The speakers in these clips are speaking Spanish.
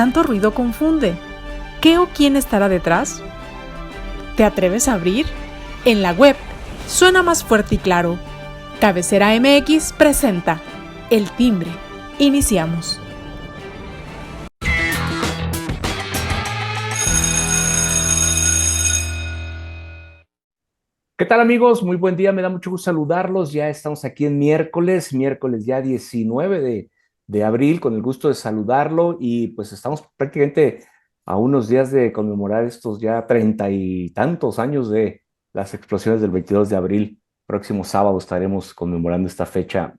tanto ruido confunde. ¿Qué o quién estará detrás? ¿Te atreves a abrir? En la web suena más fuerte y claro. Cabecera MX presenta El Timbre. Iniciamos. ¿Qué tal, amigos? Muy buen día, me da mucho gusto saludarlos. Ya estamos aquí en miércoles ya 19 de abril, con el gusto de saludarlo y pues estamos prácticamente a unos días de conmemorar estos ya 30 y tantos años de las explosiones del 22 de abril. Próximo sábado estaremos conmemorando esta fecha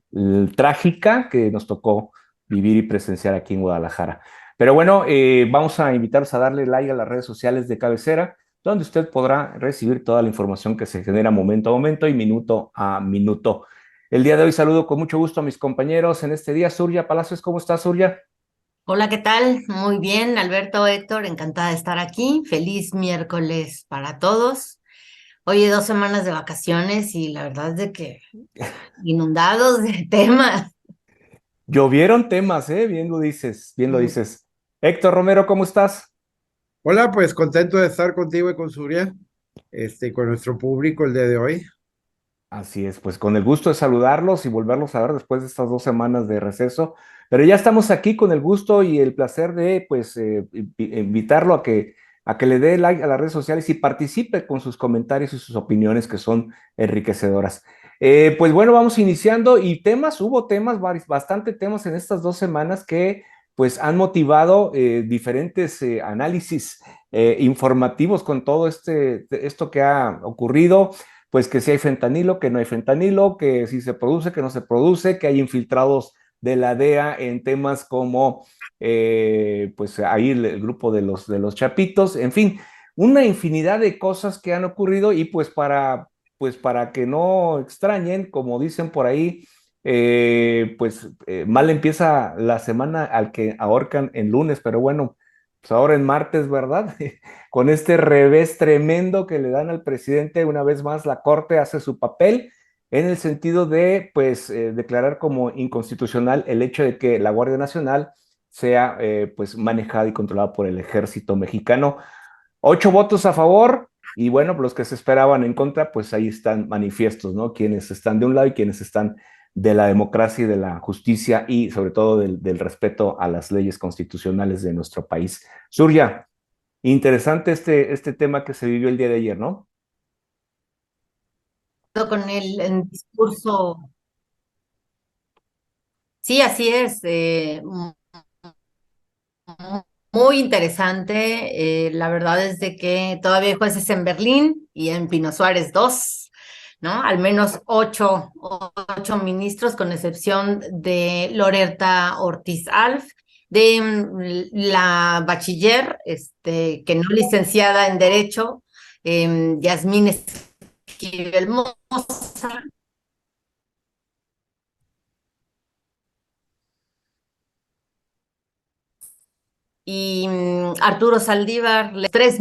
trágica que nos tocó vivir y presenciar aquí en Guadalajara. Pero bueno, vamos a invitarlos a darle like a las redes sociales de Cabecera, donde usted podrá recibir toda la información que se genera momento a momento y minuto a minuto. El día de hoy saludo con mucho gusto a mis compañeros en este día. Surya Palacios, ¿cómo estás, Surya? Hola, ¿qué tal? Muy bien, Alberto, Héctor, encantada de estar aquí. Feliz miércoles para todos. Oye, 2 semanas de vacaciones y la verdad es de que inundados de temas. Llovieron temas, ¿eh? Bien lo dices, bien lo dices. Héctor Romero, ¿cómo estás? Hola, pues contento de estar contigo y con Surya, con nuestro público el día de hoy. Así es, pues con el gusto de saludarlos y volverlos a ver después de estas 2 semanas de receso. Pero ya estamos aquí con el gusto y el placer de, pues, invitarlo a que le dé like a las redes sociales y participe con sus comentarios y sus opiniones que son enriquecedoras. Pues bueno, vamos iniciando y hubo temas, bastante temas en estas 2 semanas que, pues, han motivado diferentes análisis informativos con todo esto que ha ocurrido, pues que si hay fentanilo, que no hay fentanilo, que si se produce, que no se produce, que hay infiltrados de la DEA en temas como, pues ahí el grupo de los chapitos, en fin, una infinidad de cosas que han ocurrido y pues para que no extrañen, como dicen por ahí, mal empieza la semana al que ahorcan en lunes, pero bueno, pues ahora en martes, ¿verdad? Con este revés tremendo que le dan al presidente, una vez más la Corte hace su papel en el sentido de, pues, declarar como inconstitucional el hecho de que la Guardia Nacional sea, pues, manejada y controlada por el ejército mexicano. 8 votos a favor y bueno, los que se esperaban en contra, pues ahí están manifiestos, ¿no? Quienes están de un lado y quienes están de la democracia y de la justicia y sobre todo del respeto a las leyes constitucionales de nuestro país. Surya, interesante este tema que se vivió el día de ayer, ¿no? Con el discurso, sí, así es, muy interesante. La verdad es de que todavía hay jueces en Berlín y en Pino Suárez dos, ¿no? Al menos ocho ministros, con excepción de Loretta Ortiz Alf, de la bachiller, que no licenciada en Derecho, Yasmín Esquivel Moza. Y Arturo Saldívar,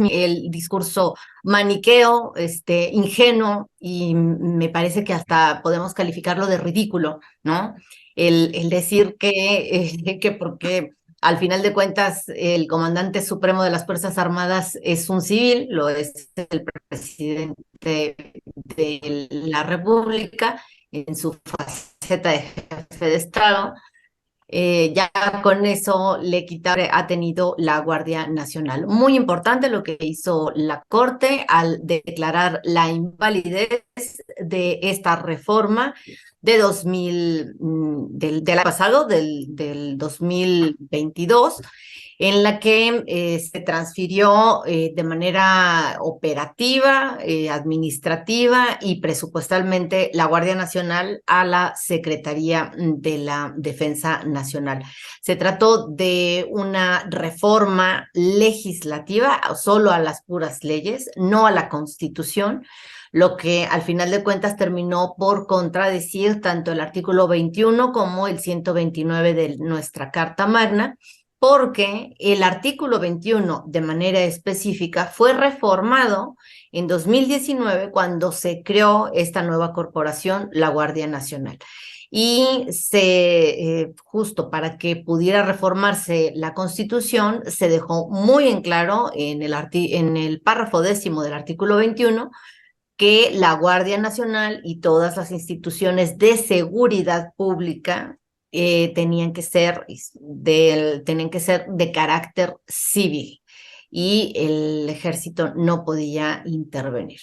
el discurso maniqueo, ingenuo, y me parece que hasta podemos calificarlo de ridículo, ¿no? El decir que porque al final de cuentas el comandante supremo de las Fuerzas Armadas es un civil, lo es el presidente de la República en su faceta de jefe de Estado. Ya con eso le quitaron, ha tenido la Guardia Nacional. Muy importante lo que hizo la Corte al declarar la invalidez de esta reforma de 2000, del año pasado, del 2022, en la que se transfirió de manera operativa, administrativa y presupuestalmente la Guardia Nacional a la Secretaría de la Defensa Nacional. Se trató de una reforma legislativa, solo a las puras leyes, no a la Constitución, lo que al final de cuentas terminó por contradecir tanto el artículo 21 como el 129 de nuestra Carta Magna, porque el artículo 21 de manera específica fue reformado en 2019 cuando se creó esta nueva corporación, la Guardia Nacional. y justo para que pudiera reformarse la Constitución, se dejó muy en claro en el párrafo 10º del artículo 21 que la Guardia Nacional y todas las instituciones de seguridad pública tenían que ser de carácter civil y el ejército no podía intervenir.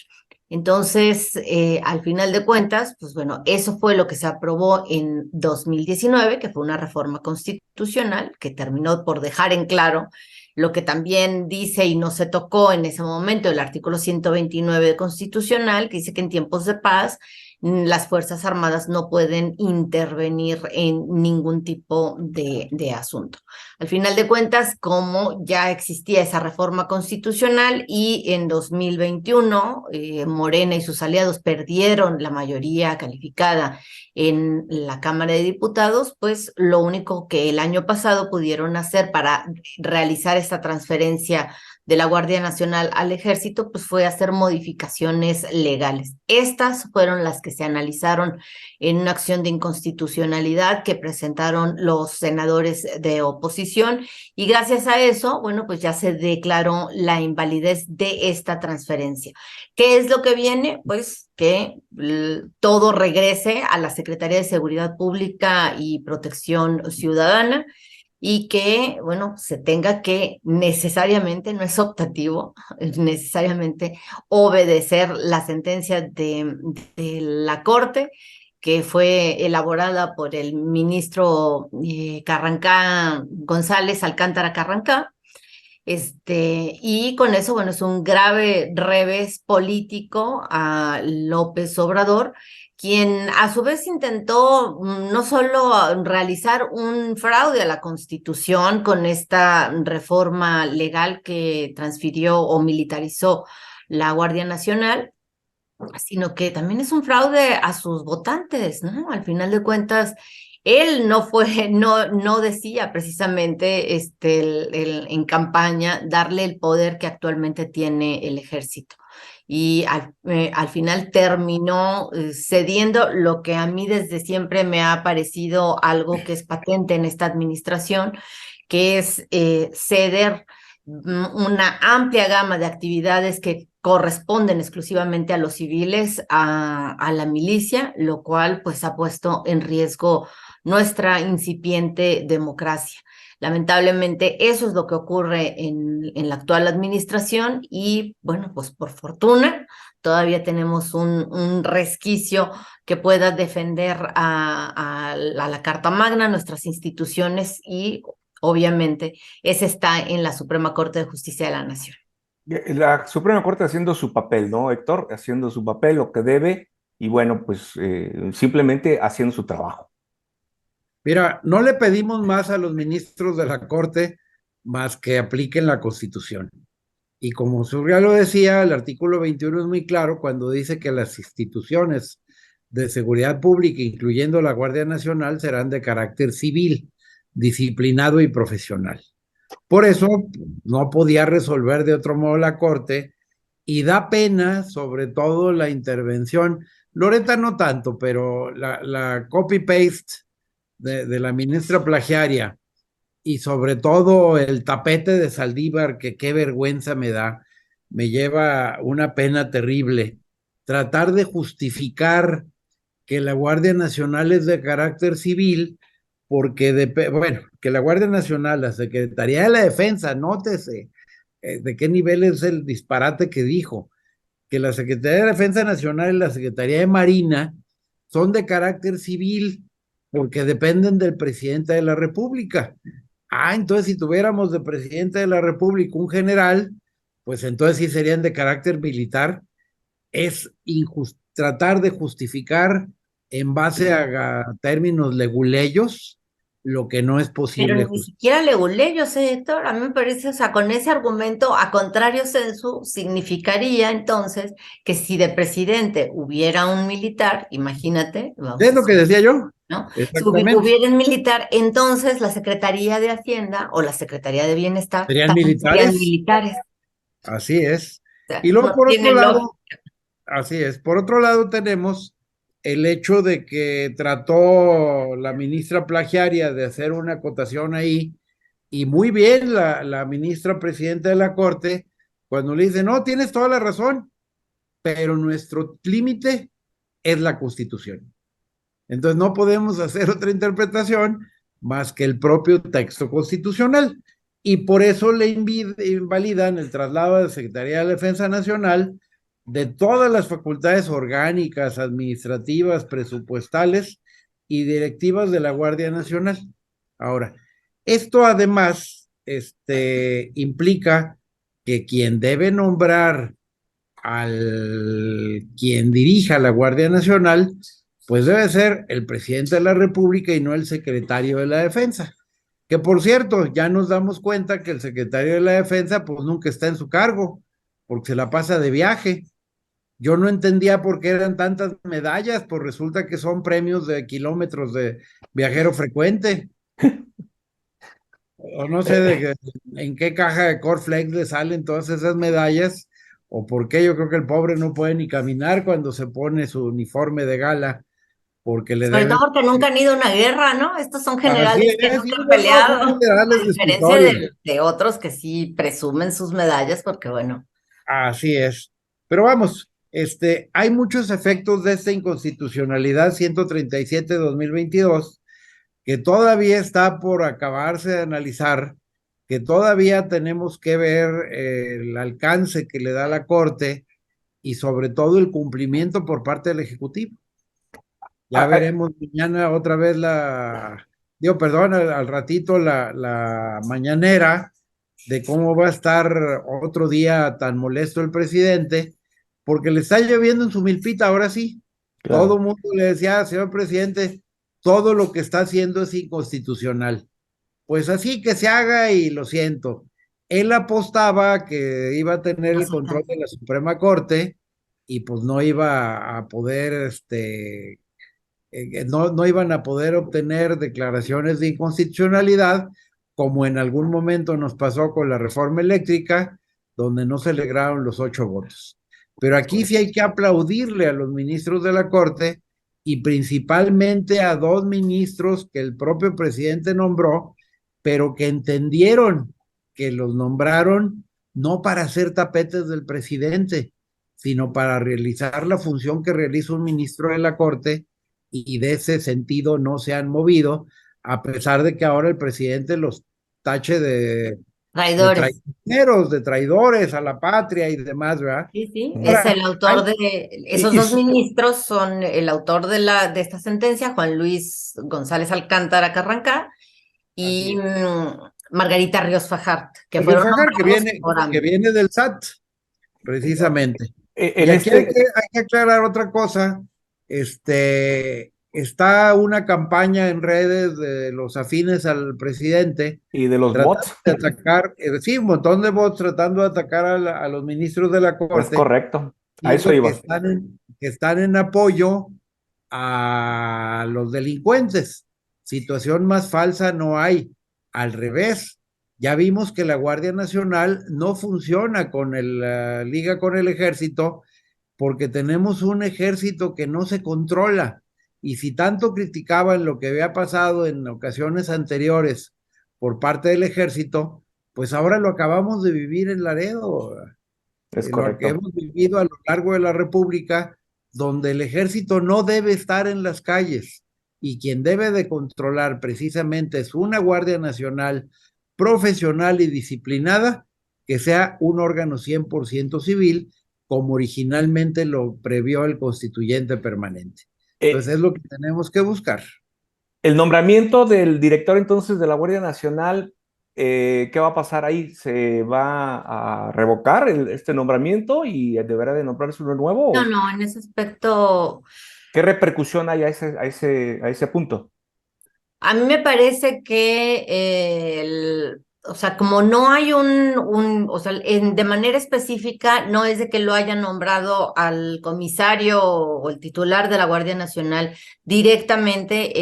Entonces, al final de cuentas, pues bueno, eso fue lo que se aprobó en 2019, que fue una reforma constitucional que terminó por dejar en claro lo que también dice y no se tocó en ese momento el artículo 129 constitucional, que dice que en tiempos de paz las Fuerzas Armadas no pueden intervenir en ningún tipo de asunto. Al final de cuentas, como ya existía esa reforma constitucional y en 2021 Morena y sus aliados perdieron la mayoría calificada en la Cámara de Diputados, pues lo único que el año pasado pudieron hacer para realizar esta transferencia de la Guardia Nacional al Ejército, pues fue hacer modificaciones legales. Estas fueron las que se analizaron en una acción de inconstitucionalidad que presentaron los senadores de oposición y gracias a eso, bueno, pues ya se declaró la invalidez de esta transferencia. ¿Qué es lo que viene? Pues que todo regrese a la Secretaría de Seguridad Pública y Protección Ciudadana, y que, bueno, se tenga que necesariamente, no es optativo, necesariamente obedecer la sentencia de la Corte, que fue elaborada por el ministro Carrancá González Alcántara Carrancá, y con eso, bueno, es un grave revés político a López Obrador, quien a su vez intentó no solo realizar un fraude a la Constitución con esta reforma legal que transfirió o militarizó la Guardia Nacional, sino que también es un fraude a sus votantes, ¿no? Al final de cuentas, él no decía precisamente en campaña darle el poder que actualmente tiene el ejército. Y al final terminó cediendo lo que a mí desde siempre me ha parecido algo que es patente en esta administración, que es ceder una amplia gama de actividades que corresponden exclusivamente a los civiles, a la milicia, lo cual pues ha puesto en riesgo nuestra incipiente democracia. Lamentablemente eso es lo que ocurre en la actual administración y bueno, pues por fortuna todavía tenemos un resquicio que pueda defender a la Carta Magna, nuestras instituciones y obviamente ese está en la Suprema Corte de Justicia de la Nación. La Suprema Corte haciendo su papel, ¿no, Héctor? Haciendo su papel, lo que debe, y bueno, pues simplemente haciendo su trabajo. Mira, no le pedimos más a los ministros de la Corte más que apliquen la Constitución. Y como Surya lo decía, el artículo 21 es muy claro cuando dice que las instituciones de seguridad pública, incluyendo la Guardia Nacional, serán de carácter civil, disciplinado y profesional. Por eso no podía resolver de otro modo la Corte y da pena, sobre todo la intervención, Loreta no tanto, pero la copy-paste de la ministra plagiaria y sobre todo el tapete de Saldívar, que qué vergüenza me da, me lleva una pena terrible. Tratar de justificar que la Guardia Nacional es de carácter civil, porque, bueno, que la Guardia Nacional, la Secretaría de la Defensa, nótese de qué nivel es el disparate que dijo, que la Secretaría de la Defensa Nacional y la Secretaría de Marina son de carácter civil, porque dependen del presidente de la República. Entonces si tuviéramos de presidente de la República un general, pues entonces sí serían de carácter militar. Es tratar de justificar en base a términos leguleyos lo que no es posible. Pero ni siquiera leguleyos, Héctor, a mí me parece, o sea, con ese argumento, a contrario sensu, significaría entonces que si de presidente hubiera un militar, imagínate. Es lo que decía yo. ¿No? Si hubiera un militar, entonces la Secretaría de Hacienda o la Secretaría de Bienestar serían militares. Así es. O sea, y luego no por otro lado, lógica. así es. Por otro lado tenemos el hecho de que trató la ministra Plagiaria de hacer una acotación ahí, y muy bien la ministra presidenta de la Corte, cuando le dice, no, tienes toda la razón, pero nuestro límite es la Constitución. Entonces no podemos hacer otra interpretación más que el propio texto constitucional. Y por eso le invalidan el traslado de la Secretaría de Defensa Nacional de todas las facultades orgánicas, administrativas, presupuestales y directivas de la Guardia Nacional. Ahora, esto además implica que quien debe nombrar al quien dirija la Guardia Nacional, pues debe ser el presidente de la República y no el secretario de la Defensa. Que por cierto, ya nos damos cuenta que el secretario de la Defensa pues nunca está en su cargo, porque se la pasa de viaje. Yo no entendía por qué eran tantas medallas, pues resulta que son premios de kilómetros de viajero frecuente. O no sé en qué caja de Corflex le salen todas esas medallas, o por qué yo creo que el pobre no puede ni caminar cuando se pone su uniforme de gala, porque le Sobre deben... todo porque nunca han ido a una guerra, ¿no? Estos son Así generales que es, nunca han son peleado, generales a de diferencia escritorio. de otros que sí presumen sus medallas, porque bueno. Así es. Pero vamos, hay muchos efectos de esta inconstitucionalidad 137-2022 que todavía está por acabarse de analizar, que todavía tenemos que ver el alcance que le da la Corte y sobre todo el cumplimiento por parte del Ejecutivo. Ya veremos mañana otra vez al ratito la mañanera de cómo va a estar otro día tan molesto el presidente, porque le está lloviendo en su milpita, ahora sí. Claro. Todo el mundo le decía, señor presidente, todo lo que está haciendo es inconstitucional. Pues así que se haga y lo siento. Él apostaba que iba a tener el control de la Suprema Corte y pues no iba a poder, no iban a poder obtener declaraciones de inconstitucionalidad, como en algún momento nos pasó con la reforma eléctrica, donde no se lograron los 8 votos. Pero aquí sí hay que aplaudirle a los ministros de la Corte y principalmente a 2 ministros que el propio presidente nombró, pero que entendieron que los nombraron no para hacer tapetes del presidente, sino para realizar la función que realiza un ministro de la Corte, y de ese sentido no se han movido, a pesar de que ahora el presidente los tache de Traidores. de traidores a la patria y demás, ¿verdad? Sí, sí, Ahora, es el autor de, esos dos ministros son el autor de esta sentencia, Juan Luis González Alcántara Carrancá y Margarita Ríos Fajart, que fueron Fajar, nombrados que viene del SAT, precisamente. En Y aquí hay que aclarar otra cosa. Está una campaña en redes de los afines al presidente y de los bots. de atacar, sí, un montón de bots tratando de atacar a los ministros de la Corte. Es correcto, a eso iba. Que están en apoyo a los delincuentes. Situación más falsa no hay. Al revés, ya vimos que la Guardia Nacional no funciona con liga con el ejército, porque tenemos un ejército que no se controla. Y si tanto criticaban lo que había pasado en ocasiones anteriores por parte del ejército, pues ahora lo acabamos de vivir en Laredo. Es lo que hemos vivido a lo largo de la República, donde el ejército no debe estar en las calles y quien debe de controlar precisamente es una Guardia Nacional profesional y disciplinada, que sea un órgano 100% civil, como originalmente lo previó el constituyente permanente. Entonces es lo que tenemos que buscar. El nombramiento del director entonces de la Guardia Nacional, ¿qué va a pasar ahí? ¿Se va a revocar este nombramiento y deberá de nombrarse uno nuevo? No, en ese aspecto... ¿Qué repercusión hay a ese punto? A mí me parece que o sea, como no hay o sea, de manera específica, no es de que lo haya nombrado al comisario o el titular de la Guardia Nacional directamente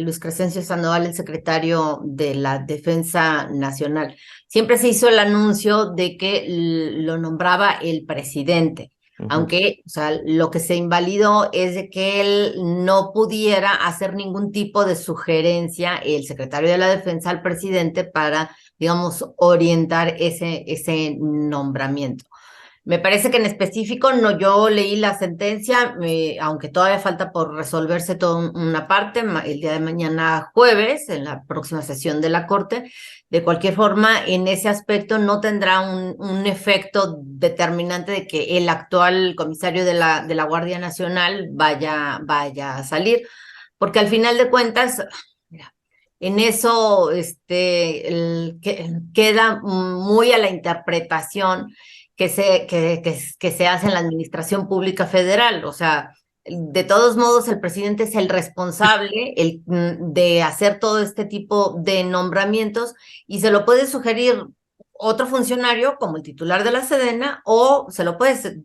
Luis Crescencio Sandoval, el secretario de la Defensa Nacional. Siempre se hizo el anuncio de que lo nombraba el presidente. Aunque, o sea, lo que se invalidó es de que él no pudiera hacer ningún tipo de sugerencia, el secretario de la Defensa, al presidente para, digamos, orientar ese nombramiento. Me parece que en específico, no, yo leí la sentencia, aunque todavía falta por resolverse toda una parte, el día de mañana jueves, en la próxima sesión de la Corte. De cualquier forma, en ese aspecto no tendrá un efecto determinante de que el actual comisario de la Guardia Nacional vaya a salir, porque al final de cuentas, mira, en eso queda muy a la interpretación que se hace en la Administración Pública Federal. O sea, de todos modos, el presidente es el responsable de hacer todo este tipo de nombramientos, y se lo puede sugerir otro funcionario como el titular de la Sedena, o se lo puede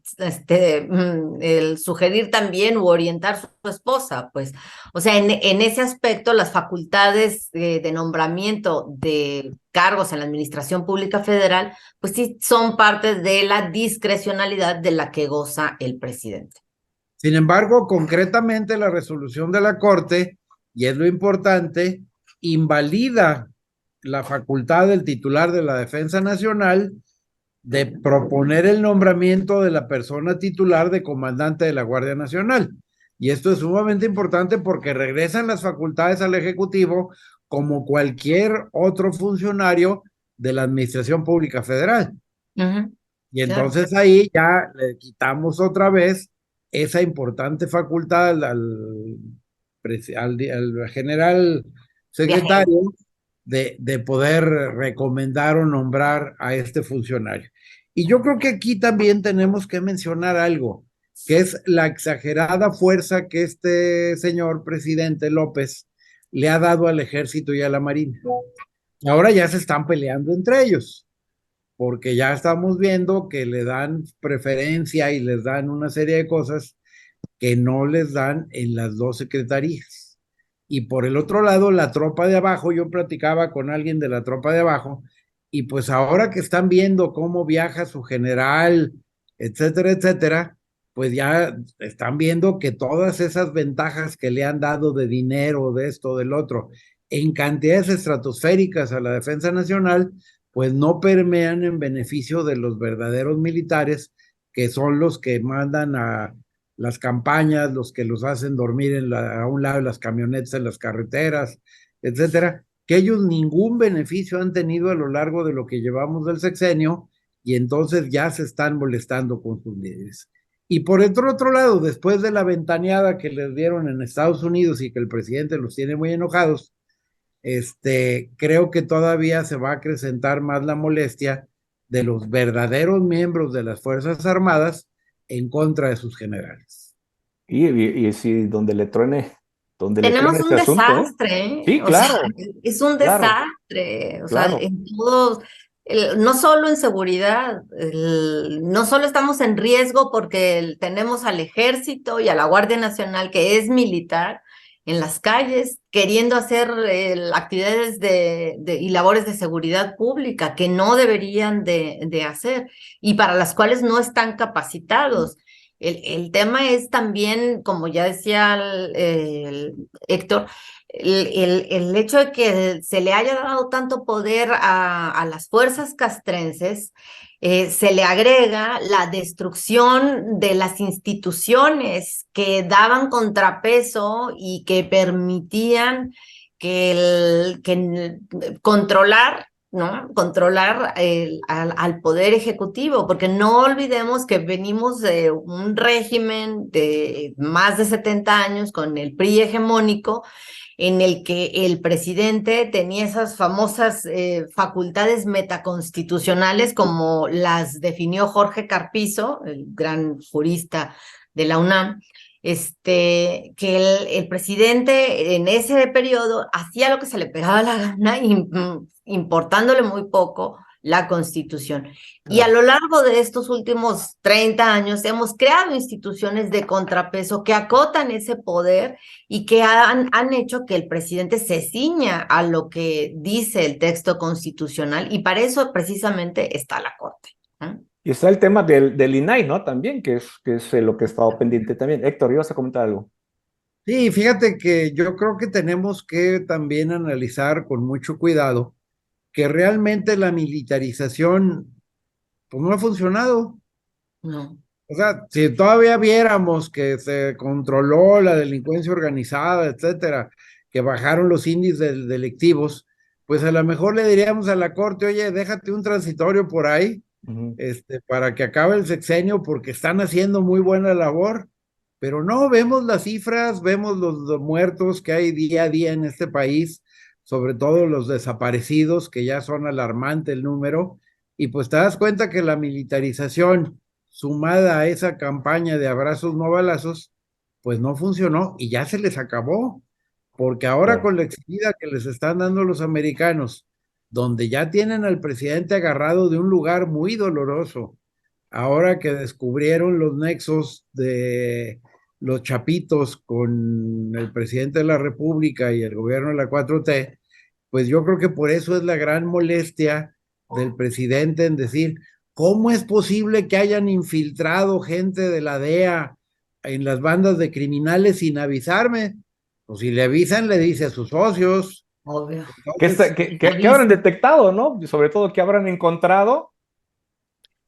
sugerir también u orientar su esposa, pues. O sea, en ese aspecto, las facultades de nombramiento de cargos en la Administración Pública Federal, pues sí son parte de la discrecionalidad de la que goza el presidente. Sin embargo, concretamente la resolución de la Corte, y es lo importante, invalida la facultad del titular de la Defensa Nacional de proponer el nombramiento de la persona titular de comandante de la Guardia Nacional. Y esto es sumamente importante porque regresan las facultades al Ejecutivo como cualquier otro funcionario de la Administración Pública Federal. Y entonces ahí ya le quitamos otra vez esa importante facultad al general secretario de poder recomendar o nombrar a este funcionario. Y yo creo que aquí también tenemos que mencionar algo, que es la exagerada fuerza que este señor presidente López le ha dado al Ejército y a la Marina. Ahora ya se están peleando entre ellos, porque ya estamos viendo que le dan preferencia y les dan una serie de cosas que no les dan en las dos secretarías. Y por el otro lado, la tropa de abajo, yo platicaba con alguien de la tropa de abajo, y pues ahora que están viendo cómo viaja su general, etcétera, etcétera, pues ya están viendo que todas esas ventajas que le han dado de dinero, de esto, del otro, en cantidades estratosféricas a la Defensa Nacional, pues no permean en beneficio de los verdaderos militares, que son los que mandan a las campañas, los que los hacen dormir a un lado de las camionetas en las carreteras, etcétera, que ellos ningún beneficio han tenido a lo largo de lo que llevamos del sexenio, y entonces ya se están molestando con sus líderes. Y por el otro lado, después de la ventaneada que les dieron en Estados Unidos y que el presidente los tiene muy enojados, creo que todavía se va a acrecentar más la molestia de los verdaderos miembros de las Fuerzas Armadas en contra de sus generales. Y sí, donde le truene Tenemos un desastre, ¿eh? Sí, claro. O sea, es un desastre, o sea, en todos, no solo en seguridad, no solo estamos en riesgo porque tenemos al Ejército y a la Guardia Nacional, que es militar, en las calles, queriendo hacer actividades y labores de seguridad pública que no deberían de hacer y para las cuales no están capacitados. El tema es también, como ya decía Héctor, el hecho de que se le haya dado tanto poder a las fuerzas castrenses, se le agrega la destrucción de las instituciones que daban contrapeso y que permitían que controlar, ¿no? Controlar al Poder Ejecutivo, porque no olvidemos que venimos de un régimen de más de 70 años con el PRI hegemónico, en el que el presidente tenía esas famosas facultades metaconstitucionales, como las definió Jorge Carpizo, el gran jurista de la UNAM, que el presidente en ese periodo hacía lo que se le pegaba la gana, importándole muy poco la Constitución. Y a lo largo de estos últimos 30 años hemos creado instituciones de contrapeso que acotan ese poder y que han hecho que el presidente se ciña a lo que dice el texto constitucional, y para eso precisamente está la Corte. Y está el tema del INAI, ¿no? También, que es lo que he estado pendiente también. Héctor, ¿ibas a comentar algo? Sí, fíjate que yo creo que tenemos que también analizar con mucho cuidado que realmente la militarización pues, no ha funcionado. No. O sea, si todavía viéramos que se controló la delincuencia organizada, etcétera, que bajaron los índices delictivos, pues a lo mejor le diríamos a la corte, oye, déjate un transitorio por ahí, Ujú. para que acabe el sexenio, porque están haciendo muy buena labor. Pero no, vemos las cifras, vemos los muertos que hay día a día en este país, sobre todo los desaparecidos, que ya son alarmante el número, y pues te das cuenta que la militarización sumada a esa campaña de abrazos no balazos, pues no funcionó y ya se les acabó, porque ahora Claro. con la exhibida que les están dando los americanos, donde ya tienen al presidente agarrado de un lugar muy doloroso, ahora que descubrieron los nexos de los chapitos con el presidente de la República y el gobierno de la 4T, pues yo creo que por eso es la gran molestia del presidente en decir, ¿cómo es posible que hayan infiltrado gente de la DEA en las bandas de criminales sin avisarme? Pues si le avisan, le dice a sus socios. Obvio. ¿Qué, Entonces, qué habrán detectado, no? Y sobre todo, ¿qué habrán encontrado?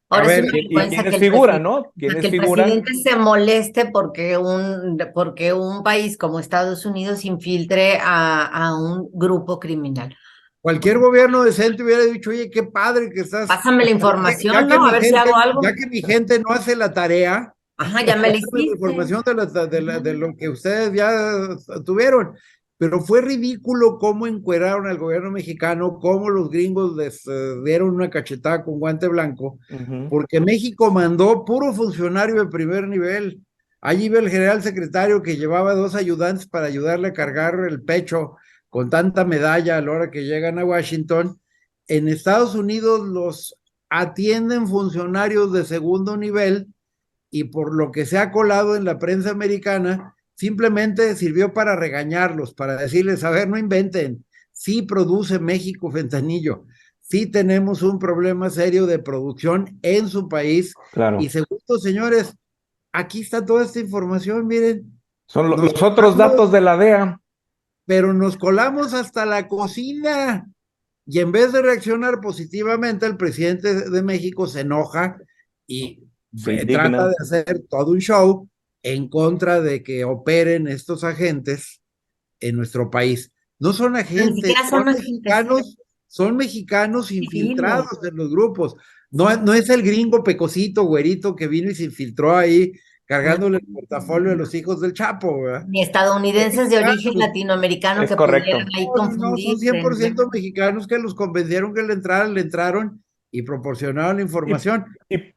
a Ahora es ver, una Y vergüenza quiénes figuran, ¿no? que ¿Quiénes el figuran? presidente se moleste porque un país como Estados Unidos infiltre a un grupo criminal. cualquier gobierno decente hubiera dicho, oye, qué padre que estás, Pásame la ya información, que ¿no? A mi ver si gente, hago algo. ya que mi gente no hace la tarea, Ajá, ya me la pásame la hiciste. información de lo que ustedes ya tuvieron. Pero fue ridículo cómo encueraron al gobierno mexicano, cómo los gringos les dieron una cachetada con guante blanco, Ujú. porque México mandó puro funcionario de primer nivel. Allí iba el general secretario que llevaba dos ayudantes para ayudarle a cargar el pecho con tanta medalla a la hora que llegan a Washington. En Estados Unidos los atienden funcionarios de segundo nivel y por lo que se ha colado en la prensa americana, simplemente sirvió para regañarlos, para decirles, a ver, no inventen, sí produce México fentanillo, sí tenemos un problema serio de producción en su país. Y Claro. segundo, señores, aquí está toda esta información, miren, Son nos los otros colamos, datos de la DEA. pero nos colamos hasta la cocina. Y en vez de reaccionar positivamente, el presidente de México se enoja y Se trata indignan. de hacer todo un show en contra de que operen estos agentes en nuestro país. No son Pero ni agentes, siquiera son agentes son mexicanos civiles. infiltrados en los grupos. No, no es el gringo pecosito, güerito, que vino y se infiltró ahí No, cargándole el portafolio de los hijos del Chapo, ¿verdad? ni estadounidenses de origen latinoamericano Es que pudieran correcto. ahí No, no, no, son confundirse, ¿no? 100% mexicanos que los convencieron que le entraron y proporcionaron la Y, información. y-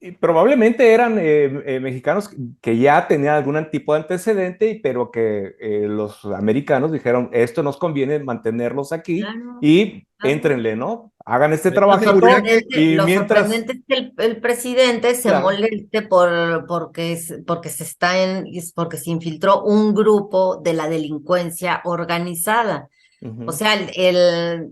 y probablemente eran mexicanos que ya tenían algún tipo de antecedente, pero que los americanos dijeron, esto nos conviene mantenerlos aquí Claro, y claro. éntrenle, ¿no? Hagan este Es la seguridad trabajito que, y Lo mientras, sorprendente es que el presidente se claro. moleste porque se infiltró un grupo de la delincuencia organizada. O Ujú. sea, el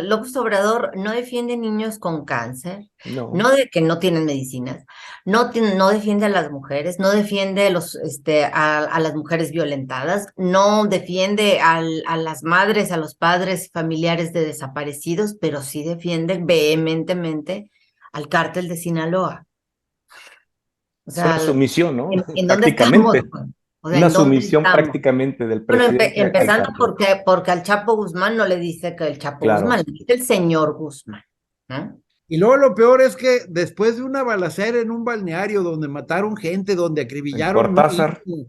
López Obrador no defiende niños con cáncer, No, no de que no tienen medicinas, no defiende a las mujeres, no defiende a las mujeres violentadas, no defiende a las madres, a los padres familiares de desaparecidos, pero sí defiende vehementemente al cártel de Sinaloa. O es una sea, sumisión, ¿no? ¿en dónde estamos? Prácticamente, O sea, una ¿en dónde sumisión estamos? prácticamente del Bueno, presidente al empezando cártel. porque al Chapo Guzmán no le dice que el Chapo Guzmán, Claro, le dice el señor Guzmán, ¿no? y luego lo peor es que después de una balacera en un balneario donde mataron gente, donde en acribillaron Cortázar. niños,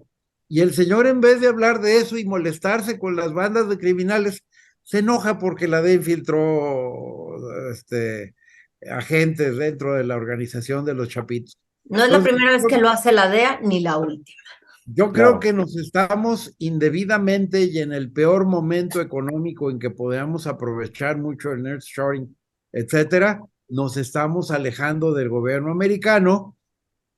y el señor en vez de hablar de eso y molestarse con las bandas de criminales, se enoja porque la DEA infiltró agentes dentro de la organización de los Chapitos. No es la Entonces, primera vez que lo hace la DEA ni la última. yo creo Claro. que nos estamos indebidamente y en el peor momento económico en que podamos aprovechar mucho el nearshoring, etcétera, nos estamos alejando del gobierno americano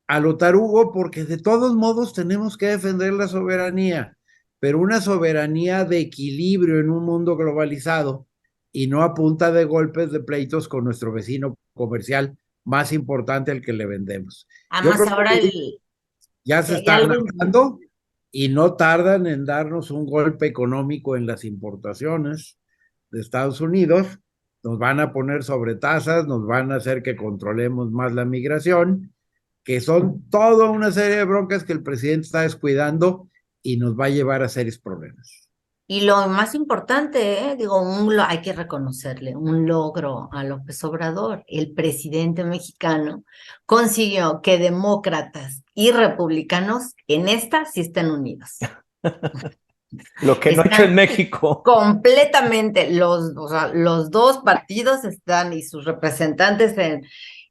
a lo tarugo porque de todos modos tenemos que defender la soberanía, pero una soberanía de equilibrio en un mundo globalizado y no a punta de golpes de pleitos con nuestro vecino comercial más importante al que le vendemos. Yo Además, creo ahora que ya se hay están algo, dando y no tardan en darnos un golpe económico en las importaciones de Estados Unidos. Nos van a poner sobretasas, nos van a hacer que controlemos más la migración, que son toda una serie de broncas que el presidente está descuidando y nos va a llevar a serios problemas. y lo más importante, digo, hay que reconocerle un logro a López Obrador. El presidente mexicano consiguió que demócratas y republicanos en esta sí estén unidos. Lo que no ha hecho en México. Completamente, o sea, los dos partidos están y sus representantes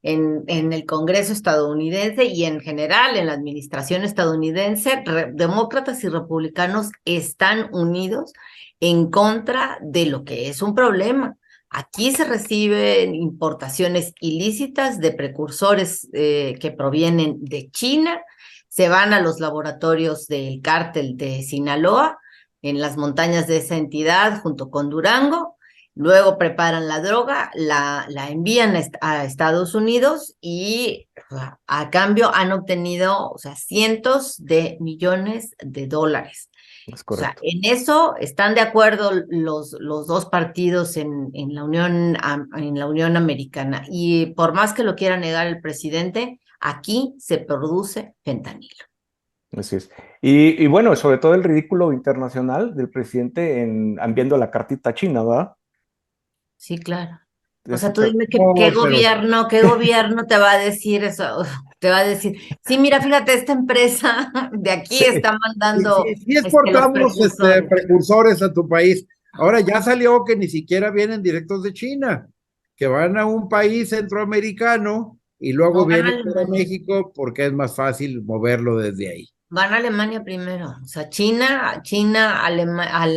en el Congreso estadounidense y en general en la administración estadounidense, demócratas y republicanos están unidos en contra de lo que es un problema. Aquí se reciben importaciones ilícitas de precursores que provienen de China, se van a los laboratorios del cártel de Sinaloa, en las montañas de esa entidad junto con Durango, luego preparan la droga, la envían a Estados Unidos y a cambio han obtenido, o sea, cientos de millones de dólares. Es O sea, correcto. en eso están de acuerdo los dos partidos en la Unión Americana. Y por más que lo quiera negar el presidente, aquí se produce fentanilo. Así es. Y bueno, sobre todo el ridículo internacional del presidente enviando la cartita a China, ¿verdad? Sí, claro. O Eso sea, tú dime qué qué gobierno te va a decir eso, te va a decir, sí, mira, fíjate, esta empresa de aquí Sí. está mandando Sí los exportamos precursores. precursores a tu país. Ahora ya salió que ni siquiera vienen directos de China, que van a un país centroamericano y luego No, van a vienen para Alemania. México porque es más fácil moverlo desde ahí. Van a Alemania primero, o sea,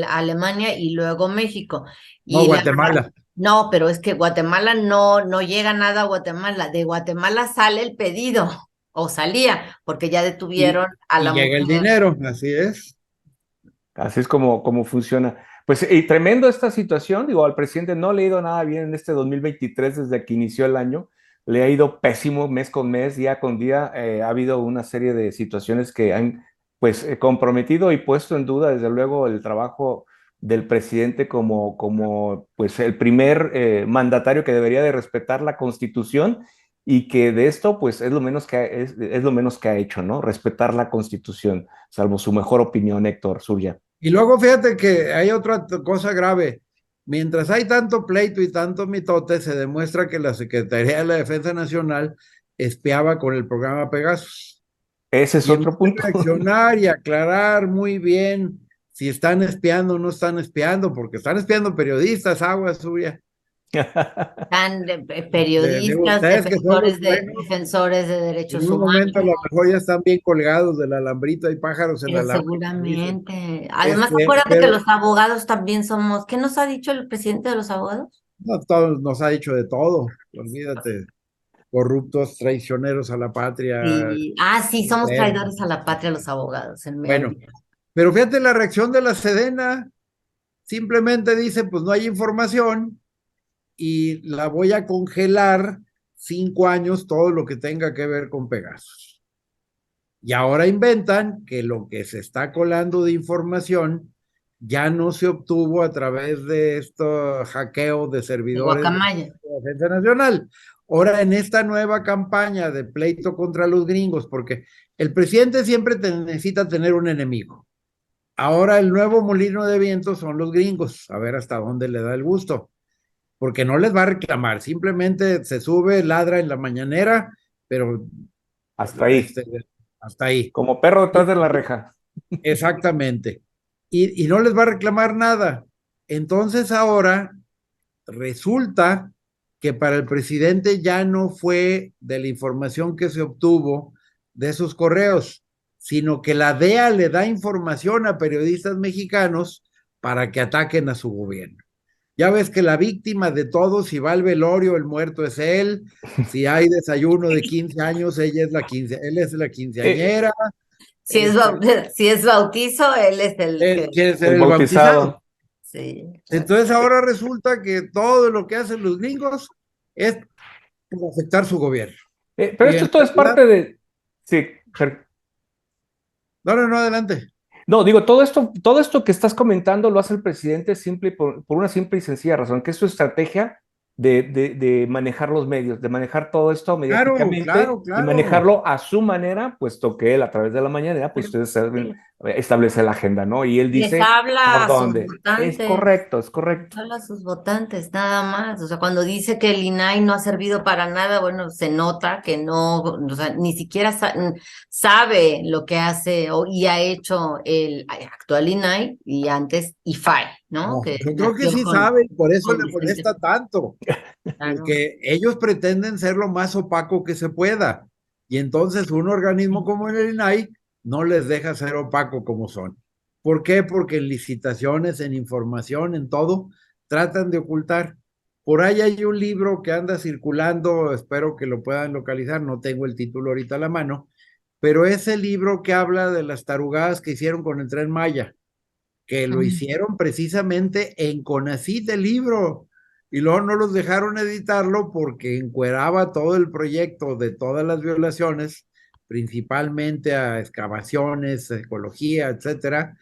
Alemania y luego México. No, Y Guatemala. no, pero es que Guatemala no llega nada a Guatemala. De Guatemala sale el pedido, o salía, porque ya detuvieron a la Y llega el mujer. dinero, así es. Así es como funciona. Pues y tremendo esta situación, digo, al presidente no le ha ido nada bien en este 2023 desde que inició el año, le ha ido pésimo mes con mes, día con día, ha habido una serie de situaciones que han pues comprometido y puesto en duda desde luego el trabajo del presidente como pues el primer mandatario que debería de respetar la Constitución y que de esto pues es lo menos es lo menos que ha hecho, ¿no? Respetar la Constitución, salvo su mejor opinión, Héctor Surya. Y luego fíjate que hay otra cosa grave. Mientras hay tanto pleito y tanto mitote, se demuestra que la Secretaría de la Defensa Nacional espiaba con el programa Pegasus. Ese es Y en otro vez de punto. reaccionar y aclarar muy bien si están espiando o no están espiando, porque están espiando periodistas, aguas, Surya. Están De periodistas, ustedes que son los buenos, defensores de en derechos un humanos, momento a lo mejor ya están bien colgados del alambrito, hay pájaros en la pero lámpara, como dicen. seguramente. Además, acuérdate que Pero los abogados también somos. ¿Qué nos ha dicho el presidente de los abogados? no, todos nos ha dicho de todo, olvídate, corruptos, traicioneros a la patria. Sí. Sí, somos traidores a la patria los abogados. Bueno, pero fíjate la reacción de la Sedena, simplemente dice, pues no hay información y la voy a congelar 5 años todo lo que tenga que ver con Pegasus. Y ahora inventan que lo que se está colando de información ya no se obtuvo a través de esto hackeo de De servidores de Guacamaya. la Defensa Nacional. Ahora en esta nueva campaña de pleito contra los gringos, porque el presidente siempre necesita tener un enemigo. Ahora el nuevo molino de viento son los gringos, a ver hasta dónde le da el gusto, porque no les va a reclamar, simplemente se sube, ladra en la mañanera, pero Hasta ahí, hasta ahí. como perro detrás de la reja. Exactamente. Y no les va a reclamar nada. Entonces ahora resulta que para el presidente ya no fue de la información que se obtuvo de esos correos, sino que la DEA le da información a periodistas mexicanos para que ataquen a su gobierno. Ya ves que la víctima de todo, si va al velorio, el muerto es él, si hay desayuno de 15 años, él es la quinceañera. Si es bautizo, él es el Él quiere ser El el bautizado. Sí. Entonces ahora resulta que todo lo que hacen los gringos es por afectar su gobierno. Pero Y esto en todo es realidad, parte de... Sí, no, adelante. no, digo, todo esto que estás comentando lo hace el presidente simple por una simple y sencilla razón, que es su estrategia de manejar los medios, de manejar todo esto Claro, mediáticamente claro, y claro. manejarlo a su manera, puesto que él a través de la mañanera, pues ustedes saben, establece la agenda, ¿no? Y él Les dice habla por a sus dónde. Es votantes. correcto, es correcto. Habla a sus votantes, nada más. O sea, cuando dice que el INAI no ha servido para nada, bueno, se nota que no, o sea, ni siquiera sabe lo que hace y ha hecho el actual INAI y antes IFAI, ¿no? No, Que yo creo que nació sí sabe, y por eso con le Vicente molesta tanto, Claro. porque ellos pretenden ser lo más opaco que se pueda. Y entonces un organismo como el INAI no les deja ser opaco como son. ¿Por qué? Porque en licitaciones, en información, en todo, tratan de ocultar. Por ahí hay un libro que anda circulando, espero que lo puedan localizar, no tengo el título ahorita a la mano, pero es el libro que habla de las tarugadas que hicieron con el Tren Maya, que lo Ujú. hicieron precisamente en CONACYT el libro, y luego no los dejaron editarlo porque encueraba todo el proyecto de todas las violaciones, principalmente a excavaciones, ecología, etcétera,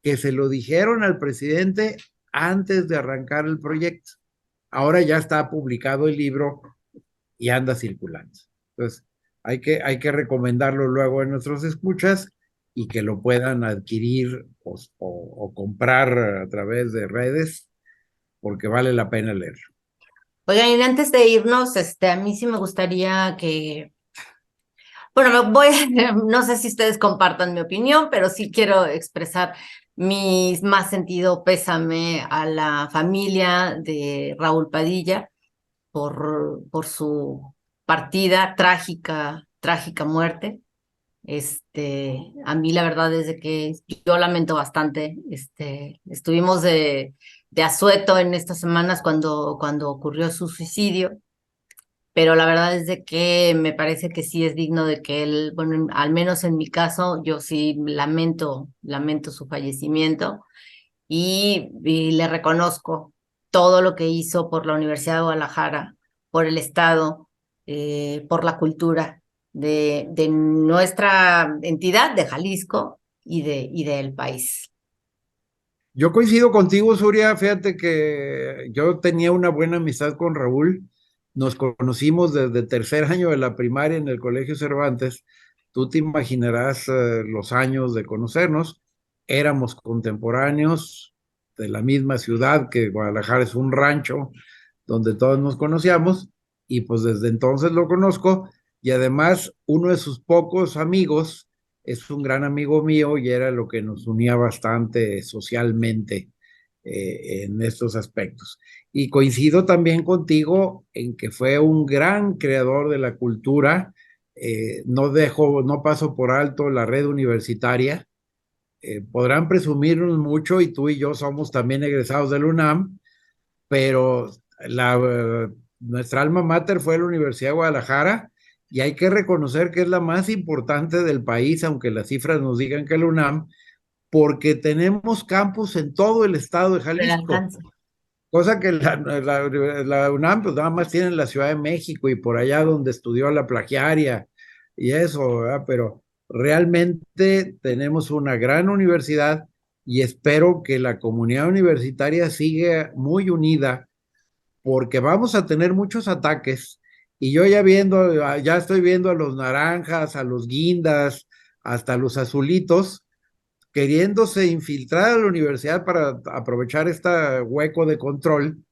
que se lo dijeron al presidente antes de arrancar el proyecto. Ahora ya está publicado el libro y anda circulando. Entonces, hay que recomendarlo luego en nuestros escuchas y que lo puedan adquirir o comprar a través de redes porque vale la pena leerlo. Oigan, y antes de irnos, a mí sí me gustaría que, bueno, no sé si ustedes compartan mi opinión, pero sí quiero expresar mi más sentido pésame a la familia de Raúl Padilla por su partida, trágica muerte. A mí la verdad es de que yo lamento bastante. Estuvimos de asueto en estas semanas cuando ocurrió su suicidio, pero la verdad es de que me parece que sí es digno de que él, bueno, al menos en mi caso, yo sí lamento su fallecimiento y le reconozco todo lo que hizo por la Universidad de Guadalajara, por el Estado, por la cultura de nuestra entidad, de Jalisco y del país. Yo coincido contigo, Surya. Fíjate que yo tenía una buena amistad con Raúl. Nos conocimos desde tercer año de la primaria en el Colegio Cervantes. Tú te imaginarás los años de conocernos. Éramos contemporáneos de la misma ciudad, que Guadalajara es un rancho donde todos nos conocíamos, y pues desde entonces lo conozco, y además uno de sus pocos amigos es un gran amigo mío y era lo que nos unía bastante socialmente en estos aspectos. Y coincido también contigo en que fue un gran creador de la cultura. No paso por alto la red universitaria. Podrán presumirnos mucho y tú y yo somos también egresados del UNAM, pero nuestra alma mater fue la Universidad de Guadalajara, y hay que reconocer que es la más importante del país, aunque las cifras nos digan que la UNAM, porque tenemos campus en todo el estado de El Jalisco, alcance. cosa que la UNAM pues nada más tiene en la Ciudad de México y por allá donde estudió la plagiaria y eso, ¿verdad? Pero realmente tenemos una gran universidad y espero que la comunidad universitaria siga muy unida, porque vamos a tener muchos ataques. Y yo ya estoy viendo a los naranjas, a los guindas, hasta a los azulitos, queriéndose infiltrar a la universidad para aprovechar este hueco de control.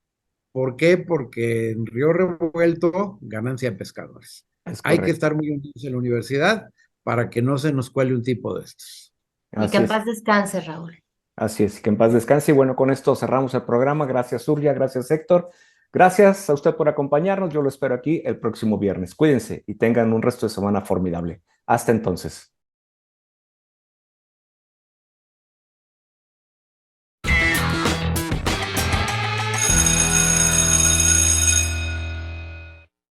¿Por qué? Porque en Río Revuelto, ganancia de pescadores. Es Hay que correcto. estar muy unidos en la universidad para que no se nos cuele un tipo de estos. Y que Así en es. paz descanse, Raúl. Así es, que en paz descanse. Y bueno, con esto cerramos el programa. Gracias, Surya. Gracias, Héctor. Gracias a usted por acompañarnos. Yo lo espero aquí el próximo viernes. Cuídense y tengan un resto de semana formidable. Hasta entonces.